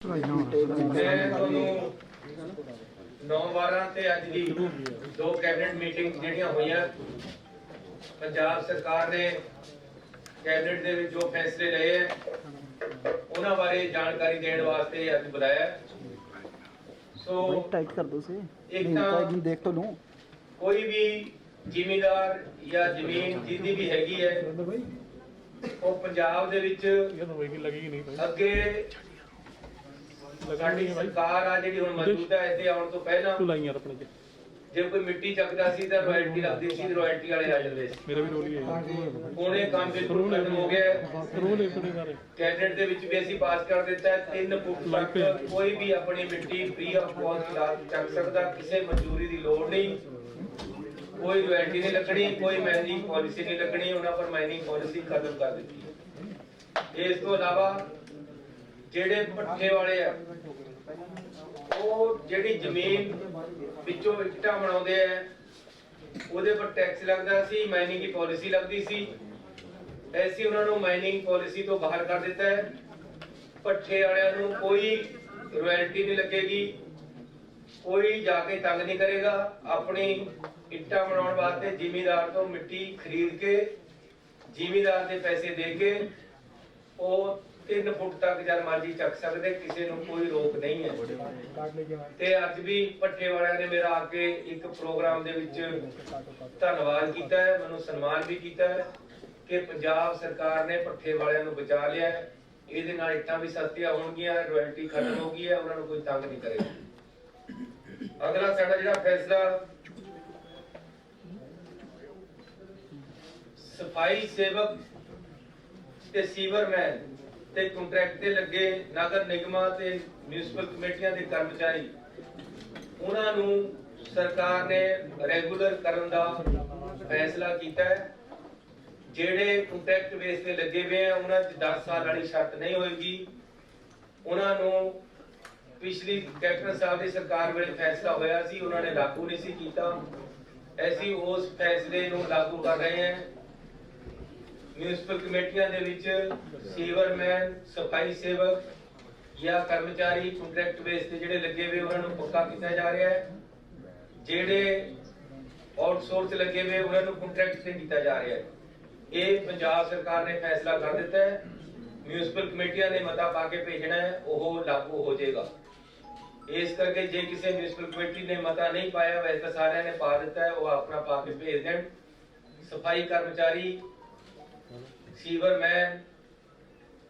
मैं ਤੁਹਾਨੂੰ 9/12 ਤੇ ਅੱਜ ਦੀ ਦੋ ਕੈਬਨਿਟ ਮੀਟਿੰਗ ਜਿਹੜੀਆਂ ਹੋਈਆਂ ਪੰਜਾਬ ਸਰਕਾਰ ਨੇ ਕੈਬਨਿਟ ਦੇ ਵਿੱਚ ਜੋ ਫੈਸਲੇ ਲਏ ਹੈ ਉਹਨਾਂ ਬਾਰੇ ਜਾਣਕਾਰੀ ਦੇਣ ਵਾਸਤੇ ਅੱਜ ਬੁਲਾਇਆ। ਸੋ टाइट कर दो से एक तो देख तो लूं कोई भी ਜ਼ਿਮੀਂਦਾਰ ਜਾਂ ਜ਼ਮੀਨ ਜਿੱਦੀ ਵੀ ਹੈਗੀ ਹੈ ਉਹ ਪੰਜਾਬ ਦੇ ਵਿੱਚ ਅੱਗੇ ਸਾਡੀ ਸਰਕਾਰ ਆ ਜਿਹੜੀ ਹੁਣ ਮੌਜੂਦ ਹੈ ਇੱਥੇ ਆਉਣ ਤੋਂ ਪਹਿਲਾਂ ਜੇ ਕੋਈ ਮਿੱਟੀ ਚੱਕਦਾ ਸੀ ਤਾਂ ਰਾਇਲਟੀ ਲੱਗਦੀ ਸੀ, ਰਾਇਲਟੀ ਵਾਲੇ ਆ ਜਾਂਦੇ ਸੀ। ਮੇਰਾ ਵੀ ਰੋਲ ਹੀ ਹੈ। ਹੁਣ ਇਹ ਕੰਮ ਬਿਲਕੁਲ ਖਤਮ ਹੋ ਗਿਆ ਹੈ। ਕੈਬਨਿਟ ਦੇ ਵਿੱਚ ਵੀ ਅਸੀਂ ਪਾਸ ਕਰ ਦਿੱਤਾ ਹੈ 3 ਫੁੱਟ ਤੱਕ ਕੋਈ ਵੀ ਆਪਣੀ ਮਿੱਟੀ ਫ੍ਰੀ ਆਫ ਕਾਸਟ ਚੱਕ ਸਕਦਾ, ਕਿਸੇ ਮਨਜ਼ੂਰੀ ਦੀ ਲੋੜ ਨਹੀਂ, ਕੋਈ ਰਾਇਲਟੀ ਨਹੀਂ ਲੱਗਣੀ, ਕੋਈ ਮਾਈਨਿੰਗ ਪਾਲਿਸੀ ਨਹੀਂ ਲੱਗਣੀ। ਉਹਨਾਂ ਪਰ ਮਾਈਨਿੰਗ ਪਾਲਿਸੀ ਖਤਮ ਕਰ ਦਿੱਤੀ ਹੈ। ਇਸ ਤੋਂ ਇਲਾਵਾ ਜਿਹੜੇ ਪੱਠੇ ਵਾਲੇ ਆ ਉਹ ਜਿਹੜੀ ਜ਼ਮੀਨ ਵਿੱਚੋਂ ਇੱਟਾਂ ਬਣਾਉਂਦੇ ਆ ਉਹਦੇ ਪਰ ਟੈਕਸ ਲੱਗਦਾ ਸੀ, ਮਾਈਨਿੰਗ ਦੀ ਪਾਲਿਸੀ ਲੱਗਦੀ ਸੀ। ਐਸੀ ਉਹਨਾਂ ਨੂੰ ਮਾਈਨਿੰਗ ਪਾਲਿਸੀ ਤੋਂ ਬਾਹਰ ਕਰ ਦਿੱਤਾ ਹੈ। ਪੱਠੇ ਵਾਲਿਆਂ ਨੂੰ ਕੋਈ ਰਾਇਲਟੀ ਨਹੀਂ ਲੱਗੇਗੀ, ਕੋਈ ਜਾ ਕੇ ਤੰਗ ਨਹੀਂ ਕਰੇਗਾ। ਆਪਣੀ ਇੱਟਾਂ ਬਣਾਉਣ ਵਾਸਤੇ ਜ਼ਿਮੀਂਦਾਰ ਤੋਂ ਮਿੱਟੀ ਖਰੀਦ ਕੇ ਜ਼ਿਮੀਂਦਾਰ ਦੇ ਪੈਸੇ ਦੇ ਕੇ ਉਹ 3 ਫੁੱਟ ਤੱਕ ਜਦ ਮਰਜ਼ੀ ਚੱਕ ਸਕਦੇ, ਕਿਸੇ ਨੂੰ ਕੋਈ ਰੋਕ ਨਹੀਂ ਹੈ। ਤੇ ਅੱਜ ਵੀ ਪੱਠੇ ਵਾਲਿਆਂ ਨੇ ਮੇਰਾ ਆ ਕੇ ਇੱਕ ਪ੍ਰੋਗਰਾਮ ਦੇ ਵਿੱਚ ਧੰਨਵਾਦ ਕੀਤਾ ਹੈ, ਮੈਨੂੰ ਸਨਮਾਨ ਵੀ ਕੀਤਾ ਹੈ ਕਿ ਪੰਜਾਬ ਸਰਕਾਰ ਨੇ ਪੱਠੇ ਵਾਲਿਆਂ ਨੂੰ ਬਚਾ ਲਿਆ ਹੈ। ਇਹਦੇ ਨਾਲ ਇੱਟਾਂ ਵੀ ਸਸਤੀਆਂ ਹੋਣਗੀਆਂ, ਰਾਇਲਟੀ ਖਤਮ ਹੋ ਗਈ ਹੈ, ਉਹਨਾਂ ਨੂੰ ਕੋਈ ਤੰਗ ਨਹੀਂ ਕਰੇਗਾ। ਅਗਲਾ ਸਾਡਾ ਜਿਹੜਾ ਫੈਸਲਾ ਸਫਾਈ ਸੇਵਕ ਤੇ ਸੀਵਰਮੈਨ ਤੇ ਕੰਟਰੈਕਟ ਤੇ ਲੱਗੇ ਨਗਰ ਨਿਗਮਾਂ ਤੇ ਮਿਊਨਿਸਪਲ ਕਮੇਟੀਆਂ ਦੇ ਕਰਮਚਾਰੀ ਉਹਨਾਂ ਨੂੰ ਸਰਕਾਰ ਨੇ ਰੈਗੂਲਰ ਕਰਨ ਦਾ ਫੈਸਲਾ ਕੀਤਾ ਹੈ। ਜਿਹੜੇ ਕੰਟਰੈਕਟ ਬੇਸ ਤੇ ਲੱਗੇ ਹੋਏ ਆ ਉਹਨਾਂ 'ਚ 10 ਸਾਲ ਵਾਲੀ ਸ਼ਰਤ ਨਹੀਂ ਹੋਏਗੀ। ਉਹਨਾਂ ਨੂੰ ਪਿਛਲੀ ਕੈਪਟਨ ਸਾਹਿਬ ਦੀ ਸਰਕਾਰ ਵੇਲੇ ਫੈਸਲਾ ਹੋਇਆ ਸੀ, ਉਹਨਾਂ ਨੇ ਲਾਗੂ ਨਹੀਂ ਸੀ ਕੀਤਾ। ਅਸੀਂ ਉਸ ਫੈਸਲੇ ਨੂੰ ਲਾਗੂ ਕਰ ਰਹੇ ਹਾਂ। म्यूनिसिपल कमेटियां दे विच सीवरमैन सफाई सेवक या कर्मचारी कंट्रैक्ट बेस ते जेडे लगे हुए उन्हां नूं पक्का कीता जा रहा है। जेडे आउटसोर्स लगे हुए उन्हां नूं कंट्रैक्ट ते कीता जा रहा है। ये पंजाब सरकार ने फैसला कर दिता है। म्यूनिसिपल कमेटियां ने मता पा के भेजना है, वो लागू हो जाएगा। इस करके जे किसी म्यूनिसिपल कमेटी ने मता नहीं पाया, वैसे तो सारे ने पा दिता है, वो अपना पा के भेज दें। सफाई कर्मचारी सीवरमैन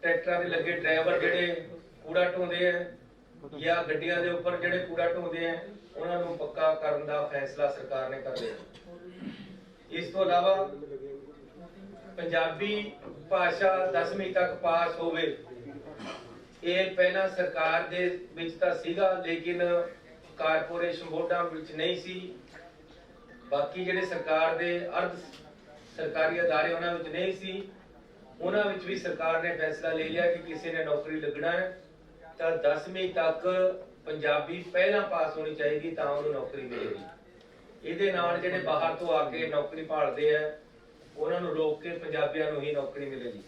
ट्रैक्टर ਦੇ ਲੱਗੇ ਡਰਾਈਵਰ ਜਿਹੜੇ ਕੂੜਾ ਢੋਂਦੇ ਆ ਜਾਂ ਗੱਡੀਆਂ ਦੇ ਉੱਪਰ ਜਿਹੜੇ ਕੂੜਾ ਢੋਂਦੇ ਆ ਉਹਨਾਂ ਨੂੰ ਪੱਕਾ ਕਰਨ ਦਾ ਫੈਸਲਾ ਸਰਕਾਰ ਨੇ ਕਰ ਲਿਆ। ਇਸ ਤੋਂ ਇਲਾਵਾ ਪੰਜਾਬੀ ਭਾਸ਼ਾ 10ਵੀਂ ਤੱਕ ਪਾਸ ਹੋਵੇ, ਇਹ ਪਹਿਲਾਂ ਸਰਕਾਰ ਦੇ ਵਿੱਚ ਤਾਂ ਸੀਗਾ ਲੇਕਿਨ ਕਾਰਪੋਰੇਸ਼ਨ ਬੋਰਡਾਂ ਵਿੱਚ ਨਹੀਂ ਸੀ। ਬਾਕੀ ਜਿਹੜੇ ਸਰਕਾਰ ਦੇ ਅਰਧ ਸਰਕਾਰੀ ਅਦਾਰੇ ਉਹਨਾਂ ਵਿੱਚ ਨਹੀਂ ਸੀ। ਉਹਨਾਂ ਵਿੱਚ ਵੀ ਸਰਕਾਰ ਨੇ ਫੈਸਲਾ ਲੈ ਲਿਆ ਕਿ ਕਿਸੇ ਨੇ ਨੌਕਰੀ ਲੱਗਣਾ ਹੈ ਤਾਂ 10ਵੀਂ ਤੱਕ ਪੰਜਾਬੀ ਪਹਿਲਾਂ ਪਾਸ ਹੋਣੀ ਚਾਹੀਦੀ ਤਾਂ ਉਹਨੂੰ ਨੌਕਰੀ ਮਿਲੇਗੀ। ਇਹਦੇ ਨਾਲ ਜਿਹੜੇ ਬਾਹਰ ਤੋਂ ਆ ਕੇ ਨੌਕਰੀ ਭਾਲਦੇ ਆ ਉਹਨਾਂ ਨੂੰ ਰੋਕ ਕੇ ਪੰਜਾਬੀਆਂ ਨੂੰ ਹੀ ਨੌਕਰੀ ਮਿਲੇਗੀ।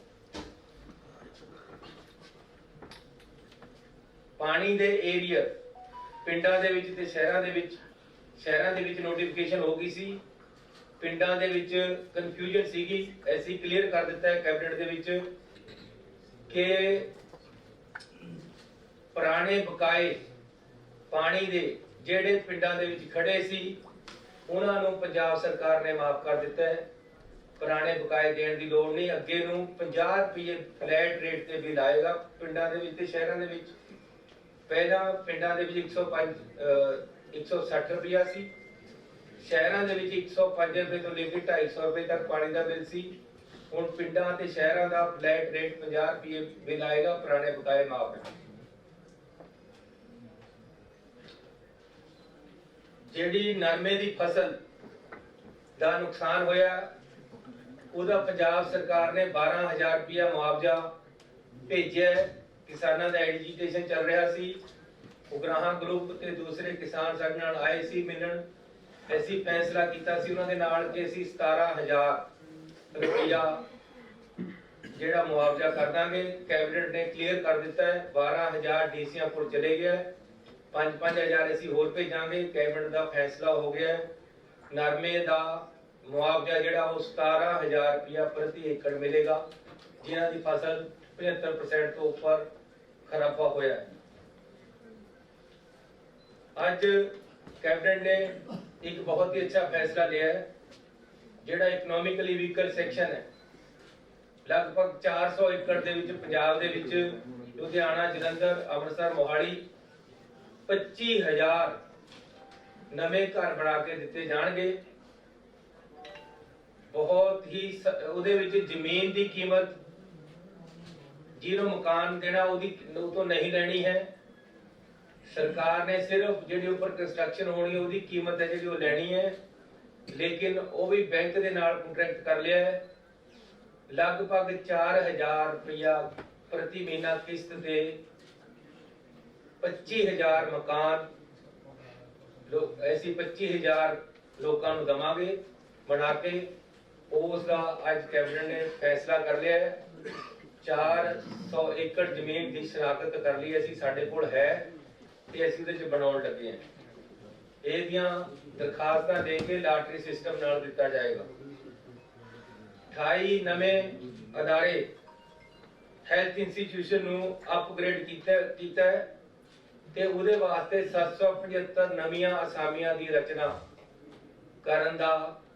ਪਾਣੀ ਦੇ ਏਰੀਆ ਪਿੰਡਾਂ ਦੇ ਵਿੱਚ ਤੇ ਸ਼ਹਿਰਾਂ ਦੇ ਵਿੱਚ ਨੋਟੀਫਿਕੇਸ਼ਨ ਹੋ ਗਈ ਸੀ। ਪਿੰਡਾਂ ਦੇ ਵਿੱਚ ਕਨਫਿਊਜ਼ਨ ਸੀਗੀ, ਐਸੀ ਕਲੀਅਰ ਕਰ ਦਿੱਤਾ ਹੈ ਕੈਬਨਿਟ ਦੇ ਵਿੱਚ ਕਿ ਪੁਰਾਣੇ ਬਕਾਏ ਪਾਣੀ ਦੇ ਜਿਹੜੇ ਪਿੰਡਾਂ ਦੇ ਵਿੱਚ ਖੜੇ ਸੀ ਉਹਨਾਂ ਨੂੰ ਪੰਜਾਬ ਸਰਕਾਰ ਨੇ ਮਾਫ ਕਰ ਦਿੱਤਾ ਹੈ। ਪੁਰਾਣੇ ਬਕਾਏ ਦੇਣ ਦੀ ਲੋੜ ਨਹੀਂ। ਅੱਗੇ ਨੂੰ 50 ਰੁਪਏ ਫਲੈਟ ਰੇਟ ਤੇ ਬਿੱਲ ਆਏਗਾ ਪਿੰਡਾਂ ਦੇ ਵਿੱਚ ਤੇ ਸ਼ਹਿਰਾਂ ਦੇ ਵਿੱਚ। ਪਹਿਲਾਂ ਪਿੰਡਾਂ ਦੇ ਵਿੱਚ 160 ਰੁਪਇਆ ਸੀ, ਸ਼ਹਿਰਾਂ ਦੇ ਵਿੱਚ 105 ਰੁਪਏ ਤੋਂ ਲੈ ਕੇ 250 ਰੁਪਏ ਤੱਕ ਪਾਣੀ ਦਾ ਬਿੱਲ ਸੀ। ਹੁਣ ਪਿੰਡਾਂ ਤੇ ਸ਼ਹਿਰਾਂ ਦਾ ਫਲੈਟ ਰੇਟ 50 ਰੁਪਏ ਬਿੱਲ ਆਏਗਾ, ਪੁਰਾਣੇ ਬਕਾਏ ਮਾਫ ਹੈ। ਜਿਹੜੀ ਨਰਮੇ ਦੀ ਫਸਲ ਦਾ ਨੁਕਸਾਨ ਹੋਇਆ ਉਹਦਾ ਪੰਜਾਬ ਸਰਕਾਰ ਨੇ 12000 ਰੁਪਇਆ ਮੁਆਵਜ਼ਾ ਭੇਜਿਆ। ਕਿਸਾਨਾਂ ਦਾ ਐਜੀਟੇਸ਼ਨ ਚੱਲ ਰਿਹਾ ਸੀ। ਉਗਰਾਹਾਂ ਗਰੁੱਪ ਤੇ ਦੂਸਰੇ ਕਿਸਾਨ ਸਾਡੇ ਨਾਲ ਆਏ ਸੀ ਮਿਲਣ। ਅਸੀਂ ਫੈਸਲਾ ਕੀਤਾ ਸੀ ਉਹਨਾਂ ਦੇ ਨਾਲ ਕਿ ਅਸੀਂ 17000 ਰੁਪਇਆ ਜਿਹੜਾ ਮੁਆਵਜ਼ਾ ਕਰ ਦਾਂਗੇ। ਕੈਬਨਿਟ ਨੇ ਕਲੀਅਰ ਕਰ ਦਿੱਤਾ ਹੈ 12,000 ਡੀਸੀਆਂ ਕੋਲ ਚਲੇ ਗਿਆ, 5-5 ਅਸੀਂ ਹੋਰ ਭੇਜਾਂਗੇ। ਕੈਬਨਿਟ ਦਾ ਫੈਸਲਾ ਹੋ ਗਿਆ। ਨਰਮੇ ਦਾ ਮੁਆਵਜ਼ਾ ਜਿਹੜਾ ਉਹ 17,000 ਰੁਪਇਆ ਪ੍ਰਤੀ ਏਕੜ ਮਿਲੇਗਾ, ਜਿਨ੍ਹਾਂ ਦੀ ਫਸਲ 75% ਤੋਂ ਉੱਪਰ ਖਰਾਬਾ ਹੋਇਆ ਹੈ। ਅੱਜ कैबिनेट ने एक बहुत ही अच्छा फैसला लिया है। ਜਿਹੜਾ ਇਕਨੋਮਿਕਲੀ ਵੀਕਰ ਸੈਕਸ਼ਨ ਹੈ, ਲਗਭਗ 400 ਏਕੜ ਦੇ ਵਿੱਚ ਪੰਜਾਬ ਦੇ ਵਿੱਚ ਲੁਧਿਆਣਾ, ਜਲੰਧਰ, ਅੰਮ੍ਰਿਤਸਰ, ਮੋਹਾਲੀ 25,000 ਨਵੇਂ ਘਰ ਬਣਾ ਕੇ ਦਿੱਤੇ ਜਾਣਗੇ। ਬਹੁਤ ਹੀ ਉਹਦੇ ਵਿੱਚ ਜ਼ਮੀਨ ਦੀ ਕੀਮਤ ਜਿਹਨੂੰ ਮਕਾਨ ਦੇਣਾ ਉਹਦੀ ਉਹ ਤੋਂ ਨਹੀਂ ਲੈਣੀ ਹੈ। सरकार ने सिर्फ जिहड़ी उपर कंस्ट्रक्शन होनी है उसकी कीमत है जिहड़ी वो लैनी है, लेकिन वो भी बैंक के नाल कॉन्ट्रैक्ट कर लिया है। लगभग 4,000 रुपया प्रति महीना किस्त दे 25,000 मकान ऐसी 25,000 लोगों को देवांगे बना के। उसका अज कैबिनेट ने फैसला कर लिया है। 400 एकड़ जमीन की शनाख्त कर ली असी, साडे कोल है ਤੇ ਅਸੀਂ ਉਹਦੇ ਚ ਬਣਾਉਣ ਲੱਗੇ ਹਾਂ। ਇਹਦੀਆਂ ਦਰਖਾਸਤਾਂ ਦੇ ਕੇ ਲਾਟਰੀ ਸਿਸਟਮ ਨਾਲ ਦਿੱਤਾ ਜਾਏਗਾ। 28 ਨਵੇਂ ਅਦਾਰੇ ਹੈਲਥ ਇੰਸਟੀਟਿਊਸ਼ਨ ਨੂੰ ਅਪਗ੍ਰੇਡ ਕੀਤਾ ਹੈ ਤੇ ਉਹਦੇ ਵਾਸਤੇ 775 ਨਵੀਆਂ ਅਸਾਮੀਆਂ ਦੀ ਰਚਨਾ ਕਰਨ ਦਾ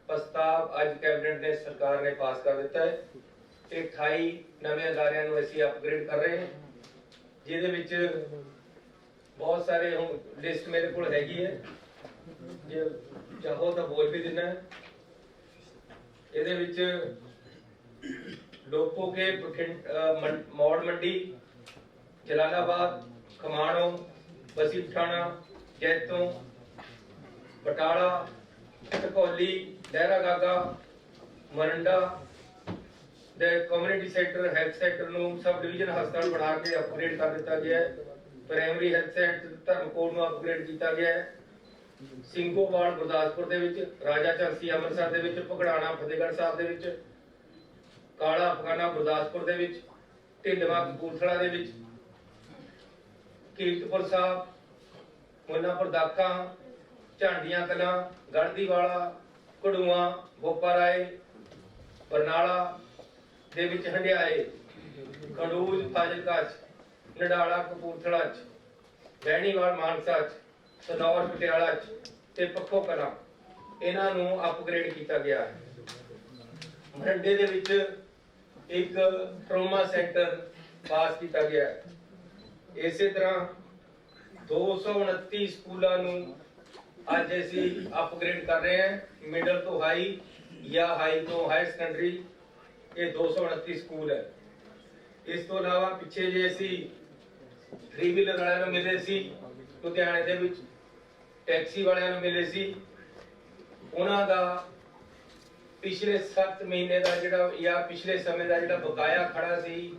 ਪ੍ਰਸਤਾਵ ਅੱਜ ਕੈਬਨਿਟ ਨੇ ਸਰਕਾਰ ਨੇ ਪਾਸ ਕਰ ਦਿੱਤਾ ਹੈ ਤੇ 28 ਨਵੇਂ ਅਦਾਰਿਆਂ ਨੂੰ ਅਸੀਂ ਅਪਗ੍ਰੇਡ ਕਰ ਰਹੇ ਹਾਂ, ਜਿਹਦੇ ਵਿੱਚ बहुत सारे हम लिस्ट मेरे को हैगी है, जो चाहो तो बोल भी देना है। ਇਹਦੇ ਵਿੱਚ ਲੋਪੋ ਕੇ ਮੌੜ ਮੰਡੀ, ਜਲਾਲਾਬਾਦ, ਖਮਾਣੋ, ਬਸੀ ਪਠਾਣਾ, ਜੈਤੋਂ, ਬਟਾਲਾ, ਢਕੌਲੀ, ਲਹਿਰਾ ਗਾਗਾ, ਮਰੰਡਾ ਦੇ ਕਮਿਊਨਿਟੀ ਸੈਂਟਰ ਹੈਲਥ ਸੈਂਟਰ ਨੂੰ ਸਬ ਡਿਵੀਜ਼ਨ ਹਸਪਤਾਲ ਬਣਾ ਕੇ ਅਪਗ੍ਰੇਡ ਕਰ ਦਿੱਤਾ ਗਿਆ ਹੈ। ਪ੍ਰਾਇਮਰੀ ਹੈਲਥ ਸੈਂਟਰ ਧਰਮਕੋਟ ਨੂੰ ਅਪਗ੍ਰੇਡ ਕੀਤਾ ਗਿਆ ਹੈ। ਸਿੰਘੋਵਾਲ ਗੁਰਦਾਸਪੁਰ ਦੇ ਵਿੱਚ, ਰਾਜਾ ਝਾਂਸੀ ਅੰਮ੍ਰਿਤਸਰ ਦੇ ਵਿੱਚ, ਭਗੜਾਣਾ ਫਤਿਹਗੜ੍ਹ ਸਾਹਿਬ ਦੇ ਵਿੱਚ, ਕਾਲਾ ਅਫਗਾਨਾ ਗੁਰਦਾਸਪੁਰ ਦੇ ਵਿੱਚ, ਢਿੰਡਵਾ ਕਪੂਰਥਲਾ ਦੇ ਵਿੱਚ, ਕੀਰਤਪੁਰ ਸਾਹਿਬ, ਮੁੱਲਾਂਪੁਰ ਦਾਖਾ, ਝਾਂਡੀਆਂ ਕਲਾਂ, ਗੜਦੀਵਾਲਾ, ਕੜੂਆ, ਬੋਪਾ ਰਾਏ, ਬਰਨਾਲਾ ਦੇ ਵਿੱਚ, ਹੰਡਿਆਏ, ਖਡੂਰ, ਫਾਜ਼ਿਲਕਾ, ਨਡਾਲਾ ਕਪੂਰਥਲਾ ਚ, ਬਹਿਣੀਵਾਲ ਮਾਨਸਾ ਚ, ਸਨੌਰ ਪਟਿਆਲਾ ਚ ਤੇ ਪੱਖੋ ਕਲਾਂ, ਇਹਨਾਂ ਨੂੰ ਅਪਗ੍ਰੇਡ ਕੀਤਾ ਗਿਆ ਹੈ। ਮਰੰਡੇ ਦੇ ਵਿੱਚ ਇੱਕ ਟਰੋਮਾ ਸੈਂਟਰ ਪਾਸ ਕੀਤਾ ਗਿਆ ਹੈ। ਇਸੇ ਤਰ੍ਹਾਂ 229 ਸਕੂਲਾਂ ਨੂੰ ਅੱਜ ਅਸੀਂ ਅਪਗ੍ਰੇਡ ਕਰ ਰਹੇ ਹਾਂ, ਮਿਡਲ ਤੋਂ ਹਾਈ ਜਾਂ ਹਾਈ ਤੋਂ ਹਾਇਰ ਸੈਕੰਡਰੀ। ਇਹ 229 ਸਕੂਲ ਹੈ। ਇਸ ਤੋਂ ਇਲਾਵਾ ਪਿੱਛੇ ਜੇ ਅਸੀਂ 3 ਵੀਲਰ ਵਾਲਿਆਂ ਨੂੰ ਮਿਲੇ ਸੀ, ਲੁਧਿਆਣੇ ਦੇ ਵਿੱਚ ਟੈਕਸੀ ਵਾਲਿਆਂ ਨੂੰ ਮਿਲੇ ਸੀ, ਉਹਨਾਂ ਦਾ ਪਿਛਲੇ 7 ਮਹੀਨੇ ਦਾ ਜਿਹੜਾ ਜਾਂ ਪਿਛਲੇ ਸਮੇਂ ਦਾ ਜਿਹੜਾ ਬਕਾਇਆ ਖੜਾ ਸੀ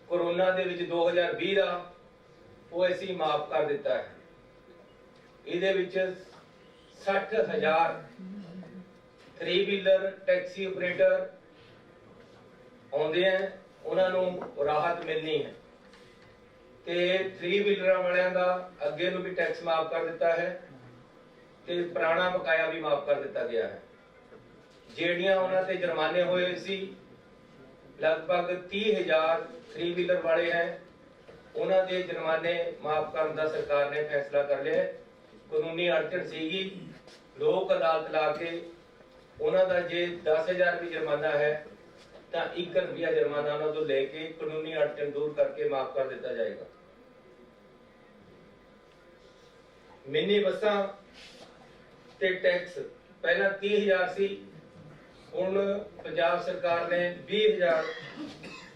ਕੋਰੋਨਾ ਦੇ ਵਿੱਚ 2020 ਦਾ, ਉਹ ਅਸੀਂ ਮਾਫ ਕਰ ਦਿੱਤਾ ਹੈ। ਇਹਦੇ ਵਿੱਚ 60,000 3 ਵੀਲਰ ਟੈਕਸੀ ਆਪਰੇਟਰ ਆਉਂਦੇ ਆ, ਉਹਨਾਂ ਨੂੰ ਰਾਹਤ ਮਿਲਣੀ ਹੈ ਤੇ 3 ਵੀਲਰਾਂ ਵਾਲਿਆਂ ਦਾ ਅੱਗੇ ਨੂੰ ਵੀ ਟੈਕਸ ਮਾਫ ਕਰ ਦਿੱਤਾ ਹੈ ਤੇ ਪੁਰਾਣਾ ਬਕਾਇਆ ਵੀ ਮਾਫ ਕਰ ਦਿੱਤਾ ਗਿਆ ਹੈ। ਜਿਹੜੀਆਂ ਉਹਨਾਂ ਤੇ ਜੁਰਮਾਨੇ ਹੋਏ ਸੀ ਲਗਭਗ 30,000 3 ਵੀਲਰ ਵਾਲੇ ਹੈ, ਉਹਨਾਂ ਦੇ ਜੁਰਮਾਨੇ ਮਾਫ ਕਰਨ ਦਾ ਸਰਕਾਰ ਨੇ ਫੈਸਲਾ ਕਰ ਲਿਆ। ਕਾਨੂੰਨੀ ਅੜਚਨ ਸੀਗੀ, ਲੋਕ ਅਦਾਲਤ ਲਾ ਕੇ ਉਹਨਾਂ ਦਾ ਜੇ 10,000 ਵੀ ਜੁਰਮਾਨਾ ਹੈ ਤਾਂ 1 ਰੁਪਿਆ ਜੁਰਮਾਨਾ ਉਹਨਾਂ ਤੋਂ ਲੈ ਕੇ ਕਾਨੂੰਨੀ ਅੜਚਨ ਦੂਰ ਕਰਕੇ ਮਾਫ ਕਰ ਦਿੱਤਾ ਜਾਏਗਾ। ਮਿੰਨੀ ਬੱਸਾਂ ਤੇ ਟੈਕਸ ਪਹਿਲਾਂ 30,000 ਸੀ, ਹੁਣ ਪੰਜਾਬ ਸਰਕਾਰ ਨੇ 20,000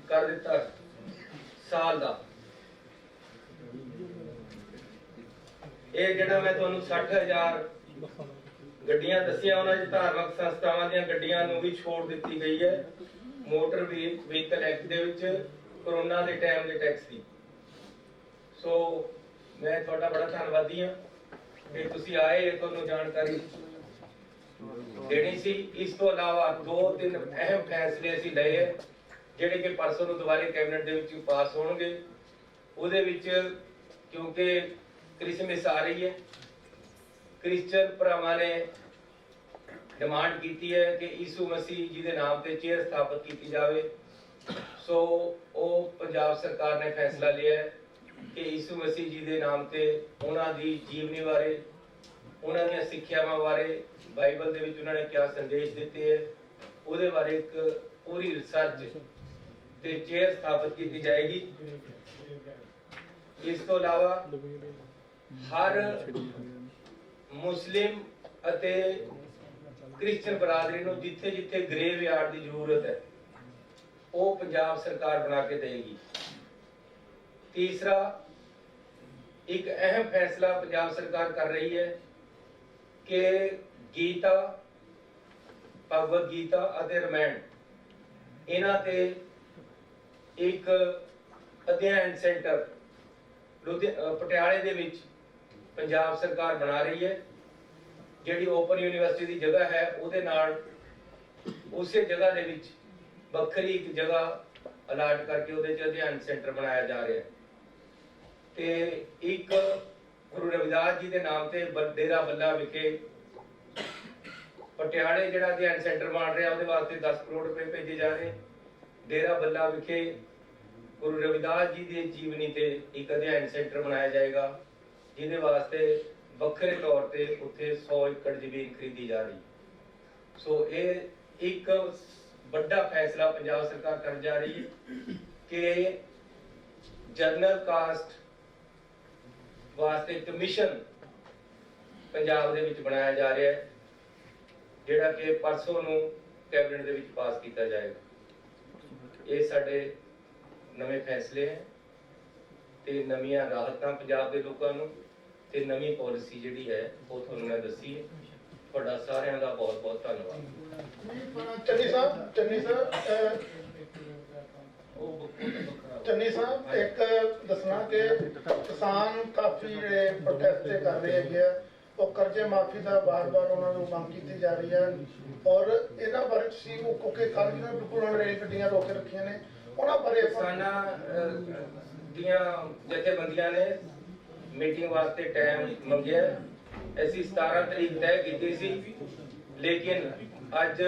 ਕਰ ਦਿੱਤਾ ਸਾਲ ਦਾ। ਇਹ ਜਿਹੜਾ ਮੈਂ ਤੁਹਾਨੂੰ 60,000 ਗੱਡੀਆਂ ਦੱਸੀਆਂ, ਉਹਨਾਂ ਚ ਧਾਰਮਿਕ ਸੰਸਥਾਵਾਂ ਦੀਆਂ ਗੱਡੀਆਂ ਨੂੰ ਵੀ ਛੋੜ ਦਿੱਤੀ ਗਈ ਹੈ ਮੋਟਰ ਵਹੀਕਲ ਐਕਟ ਦੇ ਵਿੱਚ ਕੋਰੋਨਾ ਦੇ ਟਾਈਮ ਦੇ ਟੈਕਸ ਦੀ। ਸੋ ਮੈਂ ਤੁਹਾਡਾ ਬੜਾ ਧੰਨਵਾਦੀ ਹਾਂ ਕਿ ਤੁਸੀਂ ਆਏ, ਤੁਹਾਨੂੰ ਜਾਣਕਾਰੀ ਦੇਣੀ ਸੀ। ਇਸ ਤੋਂ ਇਲਾਵਾ 2-3 ਅਹਿਮ ਫੈਸਲੇ ਅਸੀਂ ਲਏ ਜਿਹੜੇ ਕਿ ਪਰਸੋਂ ਨੂੰ ਦੁਬਾਰੇ ਕੈਬਨਿਟ ਦੇ ਵਿੱਚ ਪਾਸ ਹੋਣਗੇ। ਉਹਦੇ ਵਿੱਚ ਕਿਉਂਕਿ ਕ੍ਰਿਸਮਸ ਆ ਰਹੀ ਹੈ, ਕ੍ਰਿਸਚਨ ਭਰਾਵਾਂ ਨੇ ਡਿਮਾਂਡ ਕੀਤੀ ਹੈ ਕਿ ਯਿਸੂ ਮਸੀਹ ਜੀ ਦੇ ਨਾਮ ਤੇ ਚੇਅਰ ਸਥਾਪਿਤ ਕੀਤੀ ਜਾਵੇ। ਸੋ ਉਹ ਪੰਜਾਬ ਸਰਕਾਰ ਨੇ ਫੈਸਲਾ ਲਿਆ ਹੈ ਕਿ ਯਿਸੂ ਮਸੀਹ ਜੀ ਦੇ ਨਾਮ ਤੇ ਉਹਨਾਂ ਦੀ ਜੀਵਨੀ ਬਾਰੇ, ਉਹਨਾਂ ਦੀਆਂ ਸਿੱਖਿਆਵਾਂ ਬਾਰੇ, ਬਾਈਬਲ ਦੇ ਵਿੱਚ ਉਹਨਾਂ ਨੇ ਕਿਆ ਸੰਦੇਸ਼ ਦਿੱਤੇ ਹੈ, ਉਹਦੇ ਬਾਰੇ ਇੱਕ ਪੂਰੀ ਰਿਸਰਚ ਤੇ ਚੇਅਰ ਸਥਾਪਿਤ ਕੀਤੀ ਜਾਏਗੀ। ਇਸ ਤੋਂ ਇਲਾਵਾ ਹਰ ਮੁਸਲਿਮ ਅਤੇ ਕ੍ਰਿਸਚਨ ਬਰਾਦਰੀ ਨੂੰ ਜਿੱਥੇ ਜਿੱਥੇ ਗ੍ਰੇਵ ਯਾਰਡ ਦੀ ਜ਼ਰੂਰਤ ਹੈ ਉਹ ਪੰਜਾਬ ਸਰਕਾਰ ਬਣਾ ਕੇ ਦੇਗੀ। ਤੀਸਰਾ, ਇੱਕ ਅਹਿਮ ਫੈਸਲਾ ਪੰਜਾਬ ਸਰਕਾਰ ਕਰ ਰਹੀ ਹੈ ਕਿ ਗੀਤਾ, ਭਗਵਦ ਗੀਤਾ ਅਤੇ ਰਮਾਇਣ ਇਹਨਾਂ ਤੇ ਇੱਕ ਅਧਿਐਨ ਸੈਂਟਰ ਪਟਿਆਲੇ ਦੇ ਵਿੱਚ ਪੰਜਾਬ ਸਰਕਾਰ ਬਣਾ ਰਹੀ ਹੈ। ਜਿਹੜੀ ਓਪਨ ਯੂਨੀਵਰਸਿਟੀ ਦੀ ਜਗ੍ਹਾ ਹੈ ਉਹਦੇ ਨਾਲ ਉਸੇ ਜਗ੍ਹਾ ਦੇ ਵਿੱਚ ਵੱਖਰੀ ਇੱਕ ਜਗ੍ਹਾ ਅਲਾਟ ਕਰਕੇ ਉਹਦੇ 'ਚ ਅਧਿਐਨ ਸੈਂਟਰ ਬਣਾਇਆ ਜਾ ਰਿਹਾ ਹੈ। ਤੇ ਇੱਕ ਗੁਰੂ ਰਵਿਦਾਸ ਜੀ ਦੇ ਨਾਮ ਤੇ ਡੇਰਾ ਬੱਲਾ ਵਿਖੇ ਪਟਿਆਲੇ ਜਿਹੜਾ ਅਧਿਐਨ ਸੈਂਟਰ ਬਣ ਰਿਹਾ ਉਹਦੇ ਵਾਸਤੇ 10 ਕਰੋੜ ਰੁਪਏ ਭੇਜੇ ਜਾ ਰਹੇ। ਡੇਰਾ ਬੱਲਾ ਵਿਖੇ ਗੁਰੂ ਰਵਿਦਾਸ ਜੀ ਦੀ ਜੀਵਨੀ ਤੇ ਇੱਕ ਅਧਿਐਨ ਸੈਂਟਰ ਬਣਾਇਆ ਜਾਏਗਾ, ਜਿਹਦੇ ਵਾਸਤੇ ਵੱਖਰੇ ਤੌਰ ਤੇ ਉੱਥੇ 100 ਏਕੜ ਜ਼ਮੀਨ ਖਰੀਦੀ ਜਾ ਰਹੀ। ਸੋ ਇਹ ਇੱਕ ਵੱਡਾ ਫੈਸਲਾ ਪੰਜਾਬ ਸਰਕਾਰ ਕਰਨ ਜਾ ਰਹੀ ਹੈ ਕਿ ਜਨਰਲ ਕਾਸਟ ਵਾਸਤੇ ਕਮਿਸ਼ਨ ਪੰਜਾਬ ਦੇ ਵਿੱਚ ਬਣਾਇਆ ਜਾ ਰਿਹਾ ਹੈ, ਜਿਹੜਾ ਕਿ ਪਰਸੋਂ ਨੂੰ ਕੈਬਨਿਟ ਦੇ ਵਿੱਚ ਪਾਸ ਕੀਤਾ ਜਾਏਗਾ। ਇਹ ਸਾਡੇ ਨਵੇਂ ਫੈਸਲੇ ਹੈ ਤੇ ਨਵੀਆਂ ਰਾਹਤਾਂ ਪੰਜਾਬ ਦੇ ਲੋਕਾਂ ਨੂੰ ਤੇ ਨਵੀਂ ਪਾਲਿਸੀ ਜਿਹੜੀ ਹੈ ਉਹ ਤੁਹਾਨੂੰ ਮੈਂ ਦੱਸੀ ਹੈ। ਤੁਹਾਡਾ ਸਾਰਿਆਂ ਦਾ ਬਹੁਤ ਬਹੁਤ ਧੰਨਵਾਦ। ਚੰਨੀ ਸਾਹਿਬ ਇੱਕ ਦੱਸਣਾ ਕਿ ਕਿਸਾਨ ਕਾਫੀ ਜਿਹੜੇ ਪ੍ਰੋਟੈਸਟ ਕਰ ਰਹੇ ਹੈਗੇ ਆ, ਉਹ ਕਰਜ਼ੇ ਮਾਫੀ ਦਾ ਬਾਰ-ਬਾਰ ਉਹਨਾਂ ਨੂੰ ਮੰਗ ਕੀਤੀ ਜਾ ਰਹੀ ਹੈ ਔਰ ਇਹਨਾਂ ਬਾਰੇ ਤੁਸੀਂ ਉਹ ਕਿਉਂਕਿ ਕੱਲ੍ਹ ਵੀ ਬਿਲਕੁਲ ਉਹਨਾਂ ਰੇਲ ਗੱਡੀਆਂ ਰੋਕ ਕੇ ਰੱਖੀਆਂ ਨੇ, ਉਹਨਾਂ ਬਾਰੇ ਕਿਸਾਨਾਂ ਦੀਆਂ ਜਥੇਬੰਦੀਆਂ ਨੇ ਮੀਟਿੰਗ ਵਾਸਤੇ ਟਾਈਮ ਮੰਗਿਆ। ਅਸੀਂ 17 ਤਰੀਕ ਤੈਅ ਕੀਤੀ ਸੀ, ਲੇਕਿਨ ਅੱਜ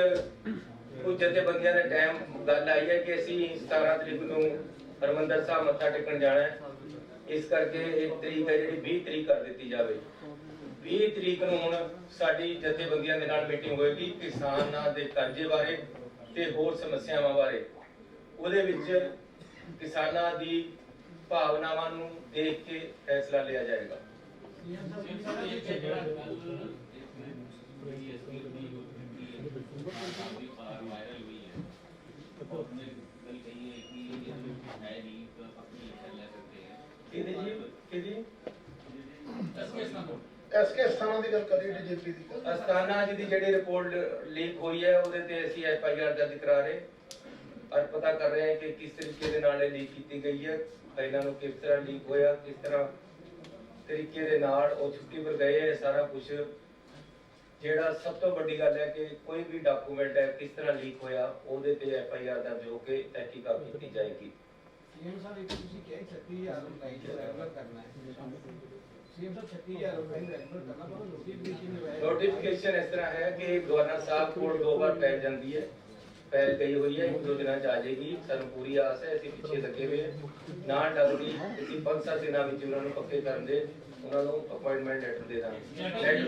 ਕੁਝ ਜਥੇਬੰਦੀਆਂ ਦੇ ਟਾਈਮ ਗੱਲ ਆਈ ਹੈ ਕਿ ਅਸੀਂ 17 ਤਰੀਕ ਨੂੰ ਹਰਿਮੰਦਰ ਸਾਹਿਬ ਮੱਥਾ ਟੇਕਣ ਜਾਣਾ ਹੈ। ਇਸ ਕਰਕੇ ਇੱਕ ਤਰੀਕ ਹੈ ਜਿਹੜੀ 20 ਤਰੀਕ ਕਰ ਦਿੱਤੀ ਜਾਵੇ। 20 ਤਰੀਕ ਨੂੰ ਹੁਣ ਸਾਡੀ ਜਥੇਬੰਦੀਆਂ ਦੇ ਨਾਲ ਮੀਟਿੰਗ ਹੋਏਗੀ ਕਿਸਾਨਾਂ ਦੇ ਕਰਜ਼ੇ ਬਾਰੇ ਤੇ ਹੋਰ ਸਮੱਸਿਆਵਾਂ ਬਾਰੇ। ਉਹਦੇ ਵਿੱਚ ਕਿਸਾਨਾਂ ਦੀ ਭਾਵਨਾਵਾਂ ਨੂੰ ਦੇਖ ਕੇ ਫੈਸਲਾ ਲਿਆ ਜਾਏਗਾ। ਐਸਕੇ ਅਸਥਾਨਾ ਦੀ ਗੱਲ ਕਰੀ, ਡੀਜੀਪੀ ਦੀ ਅਸਥਾਨਾ ਜੀ ਦੀ ਜਿਹੜੀ ਰਿਪੋਰਟ ਲੀਕ ਹੋਈ ਹੈ ਉਹਦੇ ਤੇ ਅਸੀਂ FIR ਦਰਜ ਕਰਾ ਰਹੇ ਔਰ ਪਤਾ ਕਰ ਰਹੇ ਹਾਂ ਕਿ ਕਿਸ ਤਰੀਕੇ ਦੇ ਨਾਲ ਇਹ ਲੀਕ ਕੀਤੀ ਗਈ ਹੈ, ਫਾਈਲਾਂ ਨੂੰ ਕਿਸ ਤਰ੍ਹਾਂ ਲੀਕ ਹੋਇਆ, ਕਿਸ ਤਰ੍ਹਾਂ ਤਰੀਕੇ ਦੇ ਨਾਲ ਉਹ ਛੁੱਟੀ ਪਰ ਗਏ ਹੈ। ਸਾਰਾ ਕੁਝ ਜਿਹੜਾ ਸਭ ਤੋਂ ਵੱਡੀ ਗੱਲ ਹੈ ਕਿ ਕੋਈ ਵੀ ਡਾਕੂਮੈਂਟ ਹੈ ਕਿਸ ਤਰ੍ਹਾਂ ਲੀਕ ਹੋਇਆ ਉਹਦੇ ਤੇ FIR ਦਰਜ ਹੋ ਕੇ ਤਹਿਕੀਕਾਤ ਕੀਤੀ ਜਾਏਗੀ। ਸੀਐਮ ਸਾਹਿਬ ਇੱਕ ਤੁਸੀਂ ਕਿਹਾ 36000 ਰੁਪਏ ਰੈਗੂਲਰ ਕਰਨਾ ਹੈ। ਸੀਐਮ ਸਾਹਿਬ 36000 ਰੁਪਏ ਰੈਗੂਲਰ ਕਰਨਾ ਪਰ ਨੋਟੀਫਿਕੇਸ਼ਨ ਇਸ ਤਰ੍ਹਾਂ ਹੈ ਕਿ ਗਵਰਨਰ ਸਾਹਿਬ ਕੋਲ 2 ਵਾਰ ਪੈ ਜਾਂਦੀ ਹੈ, ਪਹਿਲ ਗਈ ਹੋਈ ਹੈ, 1-2 ਦਿਨਾਂ ਚ ਆ ਜਾਏਗੀ। ਸਾਨੂੰ ਪੂਰੀ ਆਸ ਹੈ, ਅਸੀਂ ਪਿੱਛੇ ਲੱਗੇ ਹੋਏ ਨਾਲ ਡਰਦੀ ਅਸੀਂ 5-7 ਦਿਨਾਂ ਵਿੱਚ ਉਹਨਾਂ ਨੂੰ ਪੱਕੇ ਕਰਨ ਦੇ ਉਹਨਾਂ ਨੂੰ ਅਪਾਇੰਟਮੈਂਟ ਲੈਟਰ ਦੇ ਦਾਂਗੇ। ਲੈਟਰ ਜਾਰੀ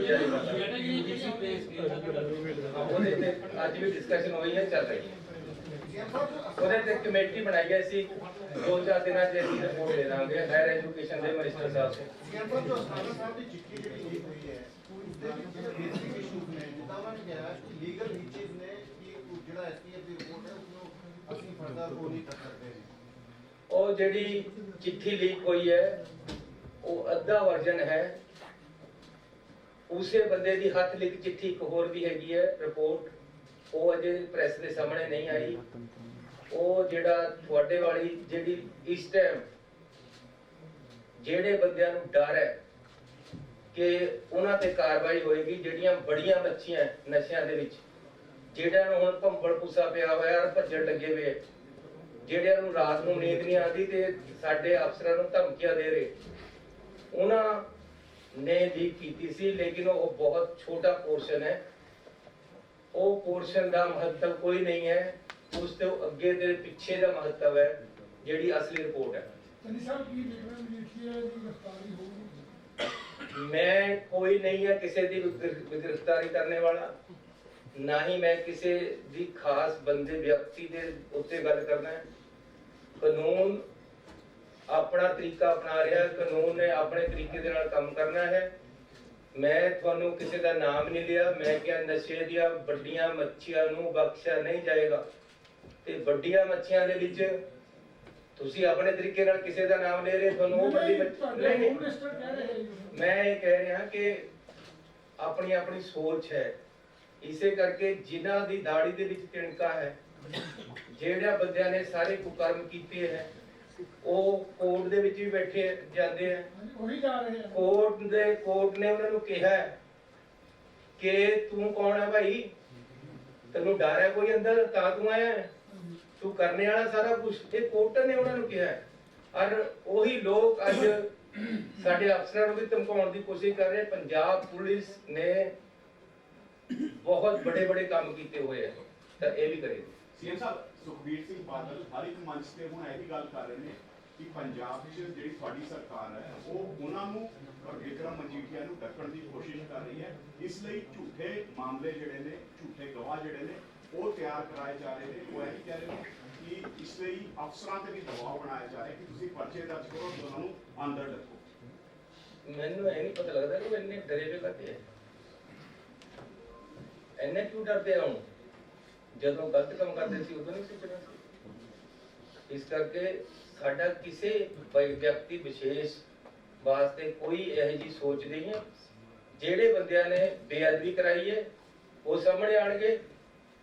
ਉਹਦੇ ਤੇ ਅੱਜ ਵੀ ਡਿਸਕਸ਼ਨ ਹੋਈ ਹੈ, ਚੱਲ ਰਹੀ ਹੈ। ਉਹਦੇ ਤੇ ਕਮੇਟੀ ਬਣਾਈ ਹੈ, ਅਸੀਂ 2-4 ਦਿਨਾਂ ਚ ਅਸੀਂ ਰਿਪੋਰਟ ਦੇ ਦਾਂਗੇ ਹਾਇਰ ਐਜੂਕੇਸ਼ਨ ਦੇ ਮਿਨਿਸਟਰ ਸਾਹਿਬ ਤੋਂ। ਜੋ ਸਾਹਿਬ ਦੀ ਚਿੱਠੀ ਜਿਹੜੀ ਲੀਕ ਹੋਈ ਹੈ ਉਸਦੇ ਵਿੱਚ ਬੇਸਿਕ ਇਸ਼ੂਜ਼ ਨੇ, ਜਿੱਦਾਂ ਉਹਨਾਂ ਨੇ ਕਿਹਾ ਕਿ ਲੀਗਲ ਨੀਚੇਜ਼ ਨੇ ਕਿ ਜਿਹੜਾ STF ਦੀ ਰਿਪੋਰਟ ਹੈ ਉਸਨੂੰ ਅਸੀਂ ਫਰਦਰ ਉਹ ਨਹੀਂ ਕਰ ਸਕਦੇ। ਉਹ ਜਿਹੜੀ ਚਿੱਠੀ ਲੀਕ ਹੋਈ ਹੈ ਉਹ ਅੱਧਾ ਵਰਜਨ ਹੈ। ਉਸੇ ਬੰਦੇ ਦੀ ਹੱਥ ਲਿਖ ਚਿੱਠੀ ਇੱਕ ਹੋਰ ਵੀ ਹੈਗੀ ਹੈ ਰਿਪੋਰਟ, ਉਹ ਅਜੇ ਪ੍ਰੈਸ ਦੇ ਸਾਹਮਣੇ ਨਹੀਂ ਆਈ। ਉਹ ਜਿਹੜਾ ਤੁਹਾਡੇ ਵਾਲੀ ਜਿਹੜੀ ਇਸ ਟਾਈਮ ਜਿਹੜੇ ਬੰਦਿਆਂ ਨੂੰ ਡਰ ਹੈ ਕਿ ਉਹਨਾਂ ਤੇ ਕਾਰਵਾਈ ਹੋਏਗੀ, ਜਿਹੜੀਆਂ ਬੜੀਆਂ ਬੱਚੀਆਂ ਨਸ਼ਿਆਂ ਦੇ ਵਿੱਚ ਜਿਹੜਿਆਂ ਨੂੰ ਹੁਣ ਭੰਬਲ ਪੁੱਸਾ ਪਿਆ ਹੋਇਆ ਔਰ ਭੱਜਣ ਲੱਗੇ ਹੋਏ, ਜਿਹੜਿਆਂ ਨੂੰ ਰਾਤ ਨੂੰ ਨੀਂਦ ਨਹੀਂ ਆਉਂਦੀ ਤੇ ਸਾਡੇ ਅਫਸਰਾਂ ਨੂੰ ਧਮਕੀਆਂ ਦੇ ਰਹੇ, ਉਹਨਾਂ ਨੇ ਲੀਕ ਕੀਤੀ ਸੀ, ਲੇਕਿਨ ਉਹ ਬਹੁਤ ਛੋਟਾ ਪੋਰਸ਼ਨ ਹੈ। ਉਹ ਪੋਰਸ਼ਨ ਦਾ ਮਹੱਤਵ ਕੋਈ ਨਹੀਂ ਹੈ, ਉਸ ਤੋਂ ਅੱਗੇ ਤੇ ਪਿੱਛੇ ਦਾ ਮਹੱਤਵ ਹੈ ਜਿਹੜੀ ਅਸਲੀ ਰਿਪੋਰਟ ਹੈ। ਮੈਂ ਕੋਈ ਨਹੀਂ ਹੈ ਕਿਸੇ ਦੀ ਗ੍ਰਿਫਤਾਰੀ ਕਰਨੇ ਵਾਲਾ, ਨਾ ਹੀ ਮੈਂ ਕਿਸੇ ਦੀ ਖਾਸ ਬੰਦੇ ਵਿਅਕਤੀ ਦੇ ਉੱਤੇ ਗੱਲ ਕਰਨਾ ਹੈ। ਕਾਨੂੰਨ ਆਪਣਾ ਤਰੀਕਾ ਅਪਣਾ ਰਿਹਾ, ਕਾਨੂੰਨ ਨੇ ਆਪਣੇ ਤਰੀਕੇ ਦੇ ਨਾਲ ਕੰਮ ਕਰਨਾ ਹੈ। ਮੈਂ ਤੁਹਾਨੂੰ ਕਿਸੇ ਦਾ ਨਾਮ ਨਹੀਂ ਲਿਆ, ਮੈਂ ਕਿਹਾ ਨਸ਼ੇ ਦੀਆਂ ਵੱਡੀਆਂ ਮੱਛੀਆਂ ਨੂੰ ਬਖਸ਼ਿਆ ਨਹੀਂ ਜਾਏਗਾ, ਤੇ ਵੱਡੀਆਂ ਮੱਛੀਆਂ ਦੇ ਵਿੱਚ ਤੁਸੀਂ ਆਪਣੇ ਤਰੀਕੇ ਨਾਲ ਕਿਸੇ ਦਾ ਨਾਮ ਲੈ ਰਹੇ, ਤੁਹਾਨੂੰ ਉਹ ਵੱਡੀ ਨਹੀਂ। ਮੈਂ ਇਹ ਕਹਿ ਰਿਹਾ ਕਿ ਆਪਣੀ ਆਪਣੀ ਸੋਚ ਹੈ, ਇਸੇ ਕਰਕੇ ਜਿਨ੍ਹਾਂ ਦੀ ਦਾੜੀ ਦੇ ਵਿੱਚ ਤਿਣਕਾ ਹੈ, ਜਿਹੜਾ ਬੰਦਿਆਂ ਨੇ ਸਾਰੇ ਕੁਕਰਮ ਕੀਤੇ ਹੈ, ਉਹ ਕੋਰਟ ਦੇ ਵਿੱਚ ਵੀ ਬੈਠੇ ਜਾਂਦੇ ਆ, ਉਹੀ ਜਾ ਰਹੇ ਆ। ਕੋਰਟ ਨੇ ਉਹਨਾਂ ਨੂੰ ਕਿਹਾ ਕਿ ਤੂੰ ਕੌਣ ਹੈ ਭਾਈ, ਤੈਨੂੰ ਡਰ ਹੈ ਕੋਈ ਅੰਦਰ ਤਾਂ ਤੂੰ ਆਇਆ, ਤੂੰ ਕਰਨੇ ਵਾਲਾ ਸਾਰਾ ਕੁਝ, ਇਹ ਕੋਰਟ ਨੇ ਉਹਨਾਂ ਨੂੰ ਕਿਹਾ। ਔਰ ਉਹੀ ਲੋਕ ਅੱਜ ਸਾਡੇ ਅਫਸਰਾਂ ਨੂੰ ਵੀ ਧਮਕਾਉਣ ਦੀ ਕੋਸ਼ਿਸ਼ ਕਰ ਰਹੇ। ਪੰਜਾਬ ਪੁਲਿਸ ਨੇ ਬਹੁਤ ਬੜੇ ਕੰਮ ਕੀਤੇ ਹੋਏ ਆ, ਤਾਂ ਇਹ ਵੀ ਕਰੇਗੀ। ਸੀਐਮ ਸਾਹਿਬ ਸੁਖਬੀਰ ਸਿੰਘ ਬਾਦਲ ਹਰ ਇੱਕ ਮੰਚ ਤੇ ਹੁਣ ਇਹ ਵੀ ਗੱਲ ਕਰ ਰਹੇ ਨੇ ਕਿ ਪੰਜਾਬ 'ਚ ਜਿਹੜੀ ਤੁਹਾਡੀ ਸਰਕਾਰ ਹੈ ਉਹ ਉਹਨਾਂ ਨੂੰ ਵਿਕਰਮ ਮਜੀਠੀਆ ਨੂੰ ਢੱਕਣ ਦੀ ਕੋਸ਼ਿਸ਼ ਕਰ ਰਹੀ ਹੈ, ਇਸ ਲਈ ਝੂਠੇ ਮਾਮਲੇ ਜਿਹੜੇ ਨੇ, ਝੂਠੇ ਗਵਾਹ ਜਿਹੜੇ ਨੇ ਉਹ ਤਿਆਰ ਕਰਾਏ ਜਾ ਰਹੇ ਨੇ। ਉਹ ਇਹ ਵੀ ਕਹਿ ਰਹੇ ਨੇ ਕਿ ਇਸ ਲਈ ਅਫਸਰਾਂ ਤੇ ਵੀ ਦਬਾਅ ਬਣਾਇਆ ਜਾ ਰਿਹਾ ਕਿ ਤੁਸੀਂ ਪਰਚੇ ਦਰਜ ਕਰੋ ਤੇ ਉਹਨਾਂ ਨੂੰ ਅੰਦਰ ਰੱਖੋ। ਮੈਨੂੰ ਇਹ ਨਹੀਂ ਪਤਾ ਲੱਗਦਾ ਕਿ ਇੰਨੇ ਡਰੇ ਵੇ ਕਰਦੇ ਆ, ਇੰਨੇ ਕਿਉਂ ਡਰਦੇ ਆ? ਹੁਣ ਜਦੋਂ ਗਲਤ ਕੰਮ ਕਰਦੇ ਸੀ ਉਦੋਂ ਨਹੀਂ ਸੋਚਣਾ ਸੀ। ਇਸ ਕਰਕੇ ਸਾਡਾ ਕਿਸੇ ਵਿਅਕਤੀ ਵਿਸ਼ੇਸ਼ ਵਾਸਤੇ ਕੋਈ ਇਹੋ ਜਿਹੀ ਸੋਚ ਨਹੀਂ ਹੈ। ਜਿਹੜੇ ਬੰਦਿਆਂ ਨੇ ਬੇਅਦਬੀ ਕਰਾਈ ਹੈ ਉਹ ਸਾਹਮਣੇ ਆਣਗੇ,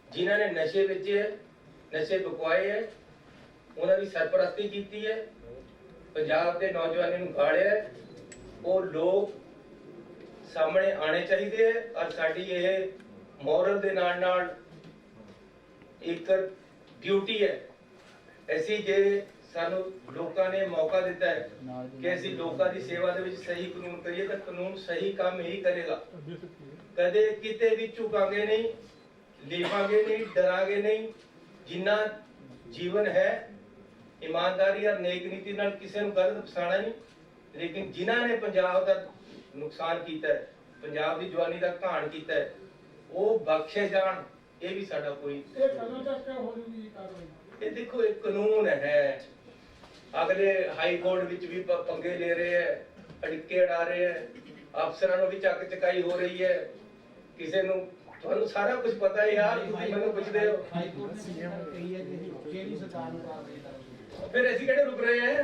ਜਿਨ੍ਹਾਂ ਨੇ ਨਸ਼ੇ ਵੇਚੇ ਹੈ, ਨਸ਼ੇ ਵਿਕਵਾਏ ਹੈ, ਉਹਨਾਂ ਦੀ ਸਰਪ੍ਰਸਤੀ ਕੀਤੀ ਹੈ, ਪੰਜਾਬ ਦੇ ਨੌਜਵਾਨਾਂ ਨੂੰ ਗਾਲਿਆ ਹੈ, ਉਹ ਲੋਕ ਸਾਹਮਣੇ ਆਣੇ ਚਾਹੀਦੇ ਹੈ। ਔਰ ਸਾਡੀ ਇਹ ਮੋਰਲ ਦੇ ਨਾਲ ਇੱਕ ਡਿਊਟੀ ਹੈ। ਅਸੀਂ ਜੇ ਸਾਨੂੰ ਲੋਕਾਂ ਨੇ ਮੌਕਾ ਦਿੱਤਾ ਹੈ ਕਿ ਅਸੀਂ ਲੋਕਾਂ ਦੀ ਸੇਵਾ ਦੇ ਵਿੱਚ ਸਹੀ ਕਾਨੂੰਨ ਕਰੀਏ, ਤਾਂ ਕਾਨੂੰਨ ਸਹੀ ਕੰਮ ਹੀ ਕਰੇਗਾ। ਕਦੇ ਕਿਤੇ ਵੀ ਝੁਕਾਂਗੇ ਨਹੀਂ, ਲੀਵਾਂਗੇ ਨਹੀਂ, ਡਰਾਂਗੇ ਨਹੀਂ। ਜਿੰਨਾ ਜੀਵਨ ਹੈ ਈਮਾਨਦਾਰੀ ਔਰ ਨੇਕ ਨੀਤੀ ਨਾਲ ਕਿਸੇ ਨੂੰ ਗਲਤ ਫਸਾਣਾ ਨਹੀਂ, ਲੇਕਿਨ ਜਿਨ੍ਹਾਂ ਨੇ ਪੰਜਾਬ ਦਾ ਨੁਕਸਾਨ ਕੀਤਾ ਹੈ, ਪੰਜਾਬ ਦੀ ਜਵਾਨੀ ਦਾ ਘਾਣ ਕੀਤਾ ਹੈ, ਉਹ ਬਖਸ਼ੇ ਜਾਣ। ਇਹ ਵੀ ਸਾਡਾ ਕੋਈ ਇਹ ਦੇਖੋ ਇੱਕ ਕਾਨੂੰਨ ਹੈ। ਅਗਲੇ ਹਾਈ ਕੋਰਟ ਵਿੱਚ ਵੀ ਪੰਗੇ ਲੈ ਰਹੇ ਹੈ, ਅੜਿੱਕੇ ਅੜਾ ਰਹੇ ਹੈ, ਅਫਸਰਾਂ ਨੂੰ ਵੀ ਚੱਕ ਚਕਾਈ ਹੋ ਰਹੀ ਹੈ। ਕਿਸੇ ਨੂੰ ਤੁਹਾਨੂੰ ਸਾਰਾ ਕੁਝ ਪਤਾ ਹੈ ਯਾਰ, ਤੁਸੀਂ ਮੈਨੂੰ ਪੁੱਛਦੇ ਹੋ। ਫਿਰ ਅਸੀਂ ਕਿਹੜੇ ਰੁਕ ਰਹੇ ਹਾਂ?